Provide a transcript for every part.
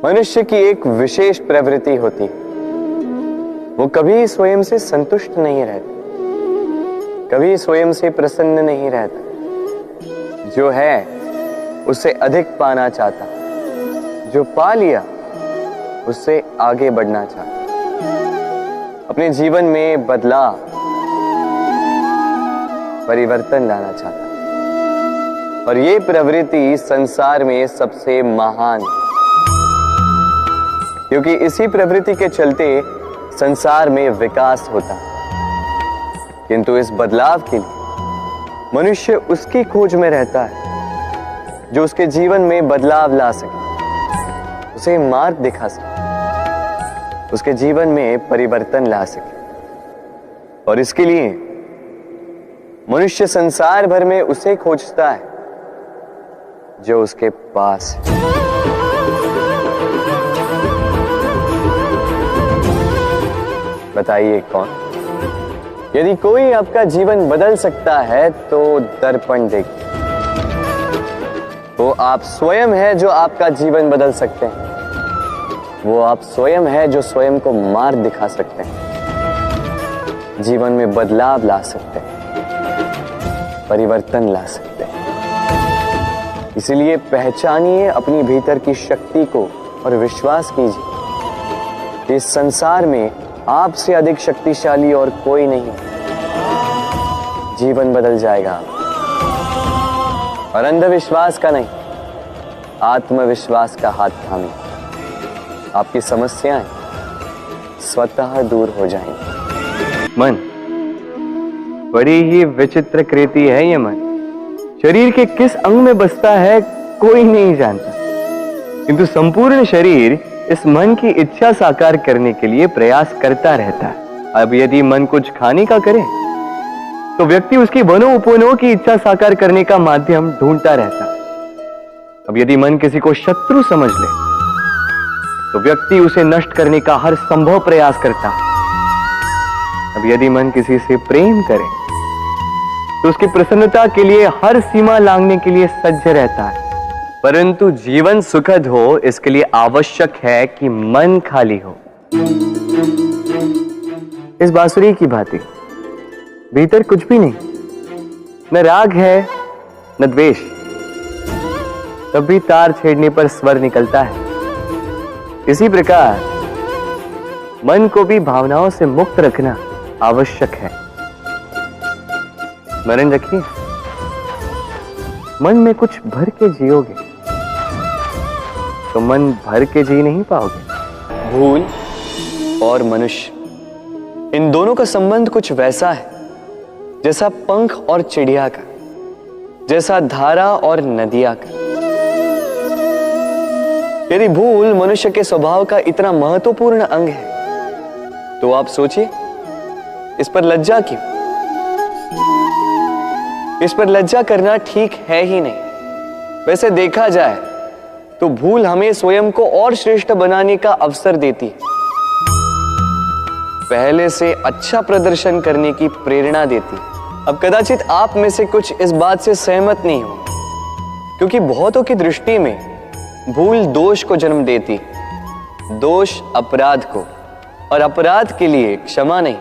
मनुष्य की एक विशेष प्रवृत्ति होती है, वो कभी स्वयं से संतुष्ट नहीं रहता, कभी स्वयं से प्रसन्न नहीं रहता। जो है उससे अधिक पाना चाहता, जो पा लिया उससे आगे बढ़ना चाहता, अपने जीवन में बदलाव, परिवर्तन लाना चाहता। और ये प्रवृत्ति संसार में सबसे महान है, क्योंकि इसी प्रवृत्ति के चलते संसार में विकास होता है। किंतु इस बदलाव के लिए मनुष्य उसकी खोज में रहता है जो उसके जीवन में बदलाव ला सके, उसे मार्ग दिखा सके, उसके जीवन में परिवर्तन ला सके। और इसके लिए मनुष्य संसार भर में उसे खोजता है जो उसके पास है। बताइए कौन? यदि कोई आपका जीवन बदल सकता है तो दर्पण देखिए। वो आप स्वयं है जो आपका जीवन बदल सकते हैं। वो आप स्वयं है जो स्वयं को मार्ग दिखा सकते हैं, जीवन में बदलाव ला सकते हैं, परिवर्तन ला सकते हैं। इसलिए पहचानिए अपनी भीतर की शक्ति को और विश्वास कीजिए, इस संसार में आपसे अधिक शक्तिशाली और कोई नहीं। जीवन बदल जाएगा। और अंधविश्वास का नहीं, आत्मविश्वास का हाथ थामिए, आपकी समस्याएं स्वतः दूर हो जाएंगी। मन बड़ी ही विचित्र कृति है। ये मन शरीर के किस अंग में बसता है कोई नहीं जानता, किंतु संपूर्ण शरीर इस मन की इच्छा साकार करने के लिए प्रयास करता रहता है। अब यदि मन कुछ खाने का करे तो व्यक्ति उसकी वनो उपवनों की इच्छा साकार करने का माध्यम ढूंढता रहता है। अब यदि मन किसी को शत्रु समझ ले तो व्यक्ति उसे नष्ट करने का हर संभव प्रयास करता है। अब यदि मन किसी से प्रेम करे तो उसकी प्रसन्नता के लिए हर सीमा लांघने के लिए सज्ज रहता है। परंतु जीवन सुखद हो, इसके लिए आवश्यक है कि मन खाली हो। इस बांसुरी की भांति भीतर कुछ भी नहीं, न राग है न द्वेष, तब भी तार छेड़ने पर स्वर निकलता है। इसी प्रकार मन को भी भावनाओं से मुक्त रखना आवश्यक है। स्मरण रखिए, मन में कुछ भर के जियोगे तो मन भर के जी नहीं पाओगे। भूल और मनुष्य, इन दोनों का संबंध कुछ वैसा है जैसा पंख और चिड़िया का, जैसा धारा और नदिया का। यदि भूल मनुष्य के स्वभाव का इतना महत्वपूर्ण अंग है तो आप सोचिए, इस पर लज्जा क्यों? इस पर लज्जा करना ठीक है ही नहीं। वैसे देखा जाए तो भूल हमें स्वयं को और श्रेष्ठ बनाने का अवसर देती है, पहले से अच्छा प्रदर्शन करने की प्रेरणा देती है। अब कदाचित आप में से कुछ इस बात से सहमत नहीं हो, क्योंकि बहुतों की दृष्टि में भूल दोष को जन्म देती, दोष अपराध को, और अपराध के लिए क्षमा नहीं,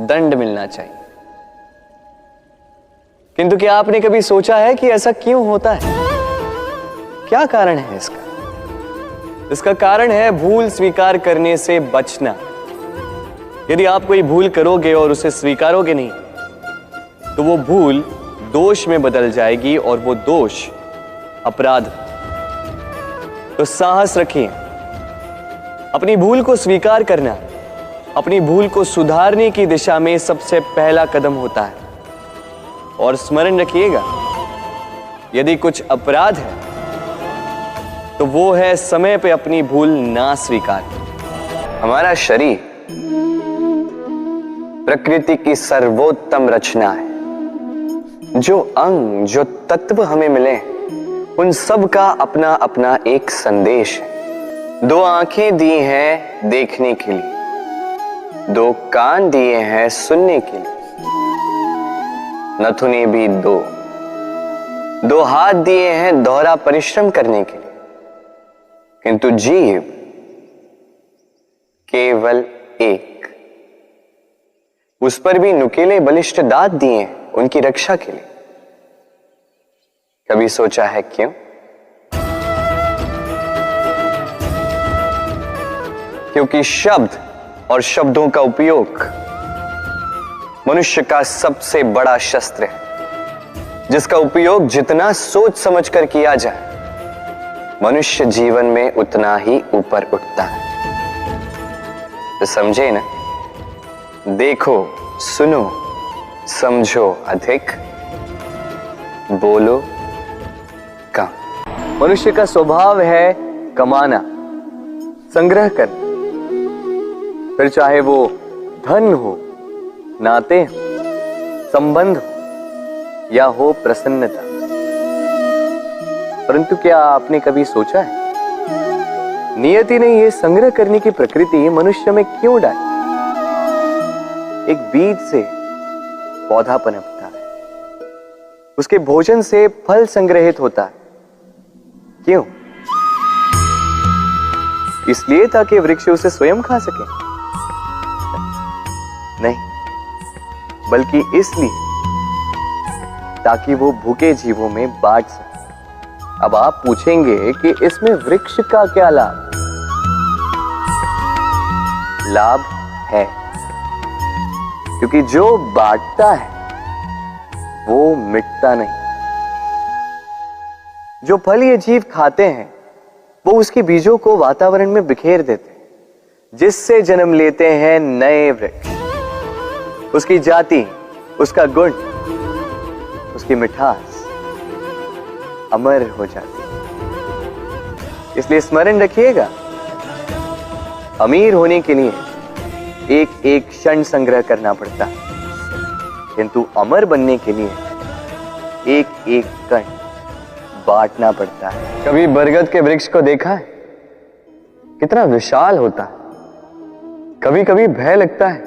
दंड मिलना चाहिए। किंतु क्या आपने कभी सोचा है कि ऐसा क्यों होता है? क्या कारण है इसका? इसका कारण है भूल स्वीकार करने से बचना। यदि आप कोई भूल करोगे और उसे स्वीकारोगे नहीं तो वो भूल दोष में बदल जाएगी और वो दोष अपराध। तो साहस रखिए, अपनी भूल को स्वीकार करना अपनी भूल को सुधारने की दिशा में सबसे पहला कदम होता है। और स्मरण रखिएगा, यदि कुछ अपराध है तो वो है समय पे अपनी भूल ना स्वीकार। हमारा शरीर प्रकृति की सर्वोत्तम रचना है। जो अंग, जो तत्व हमें मिले, उन सब का अपना अपना एक संदेश है। दो आंखें दी हैं देखने के लिए, दो कान दिए हैं सुनने के लिए, नथुने भी दो हाथ दिए हैं दोहरा परिश्रम करने के लिए, किंतु जीव केवल एक। उस पर भी नुकीले बलिष्ठ दांत दिए उनकी रक्षा के लिए। कभी सोचा है क्यों? क्योंकि शब्द और शब्दों का उपयोग मनुष्य का सबसे बड़ा शस्त्र है, जिसका उपयोग जितना सोच समझकर किया जाए मनुष्य जीवन में उतना ही ऊपर उठता है। तो समझे ना? देखो, सुनो, समझो अधिक, बोलो कम। मनुष्य का स्वभाव है कमाना, संग्रह करना, फिर चाहे वो धन हो, नाते हो, संबंध हो या हो प्रसन्नता। परंतु क्या आपने कभी सोचा है नियति ने यह संग्रह करने की प्रकृति मनुष्य में क्यों डाली? एक बीज से पौधा पनपता है, उसके भोजन से फल संग्रहित होता है। क्यों? इसलिए ताकि वृक्ष उसे स्वयं खा सके? नहीं, बल्कि इसलिए ताकि वो भूखे जीवों में बांट सके। अब आप पूछेंगे कि इसमें वृक्ष का क्या लाभ? लाभ है, क्योंकि जो बांटता है वो मिटता नहीं। जो फल ये जीव खाते हैं वो उसके बीजों को वातावरण में बिखेर देते हैं, जिससे जन्म लेते हैं नए वृक्ष। उसकी जाति, उसका गुण, उसकी मिठास अमर हो जाती है। इसलिए स्मरण रखिएगा, अमीर होने के लिए एक एक क्षण संग्रह करना पड़ता है, किंतु अमर बनने के लिए एक एक कण बांटना पड़ता है। कभी बरगद के वृक्ष को देखा है? कितना विशाल होता है। कभी कभी भय लगता है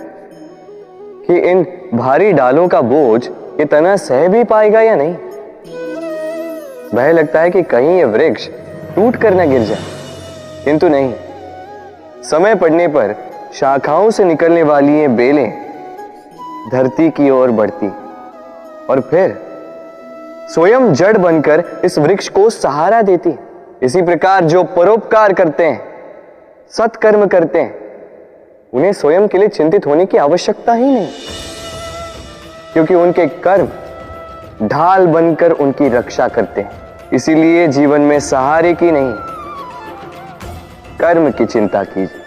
कि इन भारी डालों का बोझ ये तना सह भी पाएगा या नहीं। भय लगता है कि कहीं ये वृक्ष टूट कर न गिर जाए, किंतु नहीं। समय पड़ने पर शाखाओं से निकलने वाली ये बेलें धरती की ओर बढ़ती और फिर स्वयं जड़ बनकर इस वृक्ष को सहारा देती। इसी प्रकार जो परोपकार करते हैं, सत्कर्म करते हैं, उन्हें स्वयं के लिए चिंतित होने की आवश्यकता ही नहीं, क्योंकि उनके कर्म ढाल बनकर उनकी रक्षा करते हैं। इसीलिए जीवन में सहारे की नहीं, कर्म की चिंता कीजिए।